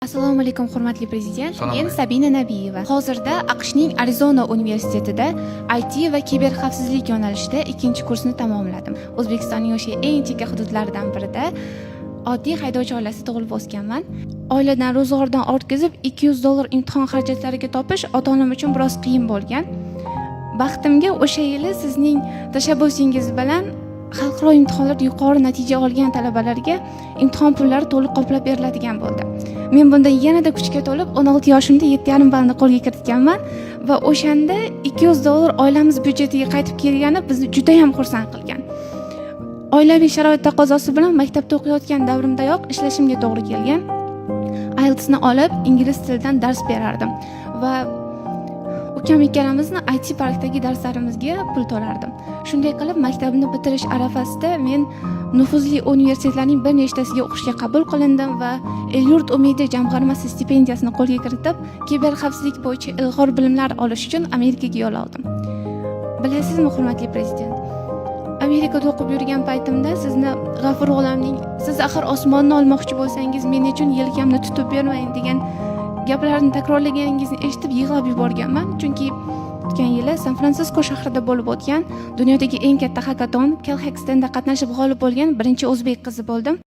Assalomu alaykum, hurmatli prezident. Salom Men alaykum. Sabina Nabiyeva. Hozirda AQShning Arizona universitetida IT va kiberxavfsizlik yo'nalishida 2-kursni tamomladim. O'zbekistonning o'sha eng chekka hududlaridan birida oddiy haydovchi oilasida tug'ilib o'sganman. Oiladan ro'zg'ordan ortkazib $200 imtihon xarajatlariga topish ota-onam uchun biroz qiyin bo'lgan. Baxtimga o'sha yili sizning tashabbusingiz bilan xalqaro imtihonlarda yuqori natija olgan talabalarga imtihon pullari to'liq qoplab beriladigan bo'ldi. Men bundan yanada kuchga to'lib 16 yoshimda 7,5 ballni qo'lga kiritganman va o'shanda $200 oilamiz byudjetiga qaytib kelgani bizni juda ham xursand qilgan. Oilaviy sharoit taqozosi bilan maktabda o'qiyotgan davrimdayoq ishlashimga to'g'ri kelgan. IELTS'ni olib, ingliz tilidan dars berardim va ukam ikkalamizni IT parkdagi darslarimizga pul to'lardim. Shunday qilib, maktabni bitirish arafasida men nufuzli universitetlarning bir nechtasiga o'qishga qabul qilindim va El-Yurt Umidi jamg'armasi stipendiyasini qo'lga kiritib, kiberxavfsizlik bo'yicha ilg'or bilimlar olish uchun Amerikaga yo'l oldim. Bilasizmi, hurmatli prezident, Amerikada o'qib yurgan paytimda sizni G'afur G'ulomning "Siz axir osmonni olmoqchi bo'lsangiz, men uchun yelkamni tutib bermang" degan gaplarni takrorlaganingizni eshitib yig'lab yuborganman, chunki o'tgan yili San-Fransisko shahrida bo'lib o'tgan dunyodagi eng katta hakaton Calhex'da qatnashib g'olib bo'lgan birinchi o'zbek qizi bo'ldim.